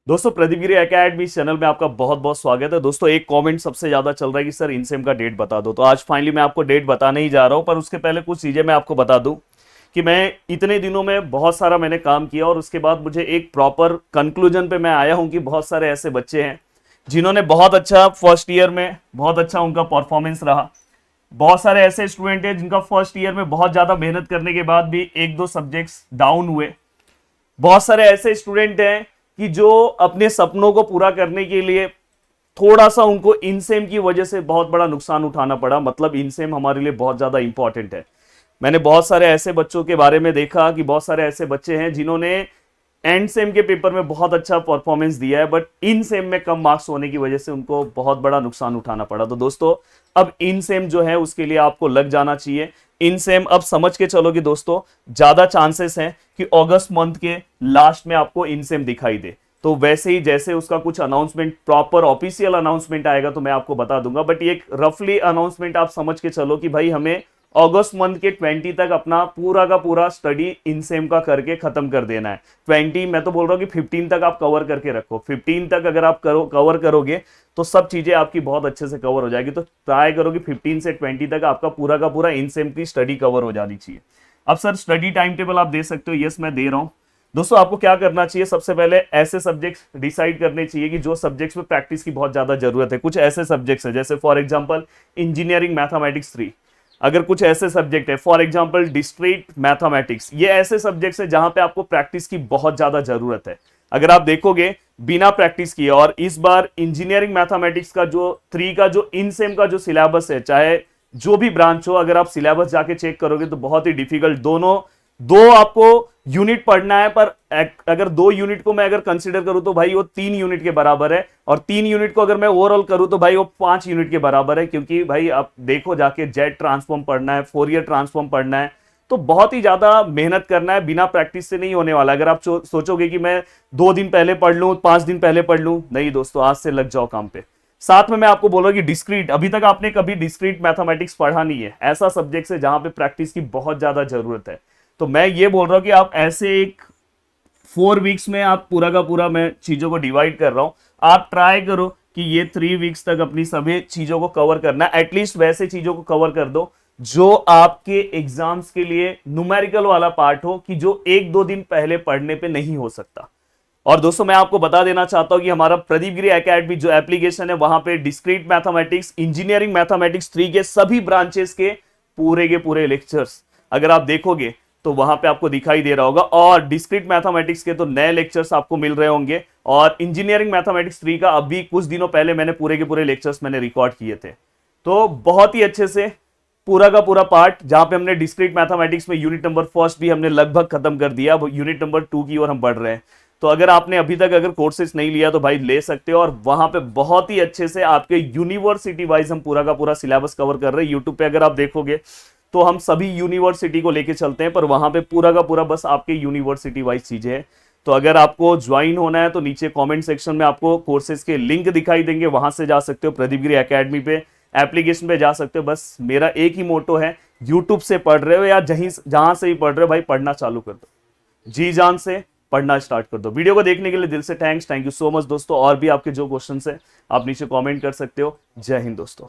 दोस्तों प्रदीप गिरी academy channel में आपका बहुत बहुत स्वागत है। दोस्तों एक कमेंट सबसे ज्यादा चल रहा है कि सर इनसेम का डेट बता दो, तो आज फाइनली मैं आपको डेट बताने ही जा रहा हूं। पर उसके पहले कुछ चीजें मैं आपको बता दूं कि मैं इतने दिनों में बहुत सारा मैंने काम किया और उसके बाद मुझे एक प्रॉपर कंक्लूजन पे मैं आया हूं कि बहुत सारे ऐसे बच्चे हैं जिन्होंने बहुत अच्छा फर्स्ट ईयर में बहुत अच्छा उनका परफॉर्मेंस रहा। बहुत सारे ऐसे स्टूडेंट हैं जिनका फर्स्ट ईयर में बहुत ज्यादा मेहनत करने के बाद भी एक दो सब्जेक्ट्स डाउन हुए। बहुत सारे ऐसे स्टूडेंट हैं कि जो अपने सपनों को पूरा करने के लिए थोड़ा सा उनको इनसेम की वजह से बहुत बड़ा नुकसान उठाना पड़ा। मतलब इनसेम हमारे लिए बहुत ज्यादा इंपॉर्टेंट है। मैंने बहुत सारे ऐसे बच्चों के बारे में देखा कि बहुत सारे ऐसे बच्चे हैं जिन्होंने एंड सेम के पेपर में बहुत अच्छा परफॉर्मेंस दिया है, बट इन सेम में कम मार्क्स होने की वजह से उनको बहुत बड़ा नुकसान उठाना पड़ा। तो दोस्तों अब इन सेम जो है उसके लिए आपको लग जाना चाहिए। इन सेम अब समझ के चलोगे दोस्तों, ज्यादा चांसेस हैं कि अगस्त मंथ के लास्ट में आपको इन सेम दिखाई दे। तो वैसे ही जैसे उसका कुछ अनाउंसमेंट, प्रॉपर ऑफिशियल अनाउंसमेंट आएगा तो मैं आपको बता दूंगा, बट ये एक रफली अनाउंसमेंट आप समझ के चलो कि भाई हमें अगस्त मंथ के 20 तक अपना पूरा का पूरा स्टडी इनसेम का करके खत्म कर देना है। 20 मैं तो बोल रहा हूँ कि 15 तक आप कवर करके रखो। 15 तक अगर आप कवर करोगे तो सब चीजें आपकी बहुत अच्छे से कवर हो जाएगी। तो ट्राई करो कि 15 से 20 तक आपका पूरा का पूरा इनसेम की स्टडी कवर हो जानी चाहिए। अब सर स्टडी टाइम टेबल आप दे सकते हो, यस मैं दे रहा हूं। दोस्तों आपको क्या करना चाहिए, सबसे पहले ऐसे सब्जेक्ट्स डिसाइड करने चाहिए कि जो सब्जेक्ट्स में प्रैक्टिस की बहुत ज्यादा जरूरत है। कुछ ऐसे सब्जेक्ट्स है जैसे फॉर एग्जांपल इंजीनियरिंग मैथमेटिक्स 3। अगर कुछ ऐसे सब्जेक्ट है फॉर एग्जांपल डिस्क्रीट मैथमेटिक्स, ये ऐसे सब्जेक्ट्स है जहां पे आपको प्रैक्टिस की बहुत ज्यादा जरूरत है। अगर आप देखोगे बिना प्रैक्टिस किए, और इस बार इंजीनियरिंग मैथमेटिक्स का जो 3 का जो इन सेम का जो सिलेबस है, चाहे जो भी ब्रांच हो, अगर आप सिलेबस जाके चेक करोगे तो बहुत ही डिफिकल्ट, दोनों दो आपको यूनिट पढ़ना है। पर अगर 2 यूनिट को मैं अगर कंसीडर करूं तो भाई वो 3 यूनिट के बराबर है, और 3 यूनिट को अगर मैं ओवरऑल करूं तो भाई वो 5 यूनिट के बराबर है। क्योंकि भाई आप देखो जाके जेड ट्रांसफॉर्म पढ़ना है, फोरियर ट्रांसफॉर्म पढ़ना है, तो बहुत ही ज्यादा मेहनत करना है। बिना प्रैक्टिस से नहीं होने वाला। अगर आप सोचोगे कि मैं 2 दिन पहले पढ़ लूं, 5 दिन पहले पढ़ लूं, नहीं दोस्तों, आज से लग जाओ काम पे। साथ में मैं आपको बोल रहा हूं कि डिस्क्रीट, अभी तक आपने कभी डिस्क्रीट मैथमेटिक्स पढ़ा नहीं है, ऐसा सब्जेक्ट है जहां पे प्रैक्टिस की बहुत ज्यादा जरूरत है। तो मैं ये बोल रहा हूं कि आप ऐसे एक 4 वीक्स में आप पूरा का पूरा, मैं चीजों को डिवाइड कर रहा हूं, आप ट्राई करो कि ये 3 वीक्स तक अपनी सभी चीजों को कवर करना है। एटलीस्ट वैसे चीजों को कवर कर दो जो आपके एग्जाम्स के लिए न्यूमेरिकल वाला पार्ट हो, कि जो 1-2 दिन पहले पढ़ने पे नहीं हो सकता। और दोस्तों मैं आपको बता देना चाहता हूं कि हमारा प्रदीप गिरी एकेडमी जो एप्लीकेशन है, वहां पे डिस्क्रीट मैथमेटिक्स, इंजीनियरिंग मैथमेटिक्स 3 के सभी ब्रांचेस के पूरे लेक्चर्स अगर आप देखोगे तो वहां पे आपको दिखाई दे रहा होगा। और डिस्क्रीट मैथमेटिक्स के तो नए लेक्चर्स आपको मिल रहे होंगे, और इंजीनियरिंग मैथमेटिक्स 3 का अभी कुछ दिनों पहले मैंने पूरे के पूरे लेक्चर्स मैंने रिकॉर्ड किए थे। तो बहुत ही अच्छे से पूरा का पूरा पार्ट, जहां पे हमने डिस्क्रीट मैथमेटिक्स में यूनिट नंबर फर्स्ट भी हमने लगभग खत्म कर दिया, वो यूनिट नंबर 2 की ओर हम बढ़ रहे हैं। तो अगर आपने अभी तक अगर कोर्सेज नहीं लिया तो भाई ले सकते हो, और वहां पे बहुत ही अच्छे से आपके यूनिवर्सिटी वाइज हम पूरा का पूरा सिलेबस कवर कर रहे हैं। यूट्यूब पे अगर आप देखोगे तो हम सभी यूनिवर्सिटी को लेके चलते हैं, पर वहां पे पूरा का पूरा बस आपके यूनिवर्सिटी वाइज चीजें हैं। तो अगर आपको ज्वाइन होना है तो नीचे कमेंट सेक्शन में आपको कोर्सेज के लिंक दिखाई देंगे, वहां से जा सकते हो। प्रदीप गिरी एकेडमी पे एप्लीकेशन पे जा सकते हो। बस मेरा एक ही मोटो है, यूट्यूब से पढ़ रहे हो या जहां से ही पढ़ रहे हो भाई, पढ़ना चालू कर दो, जी जान से पढ़ना स्टार्ट कर दो। वीडियो को देखने के लिए दिल से थैंक यू सो मच दोस्तों। और भी आपके जो क्वेश्चन है आप नीचे कमेंट कर सकते हो। जय हिंद दोस्तों।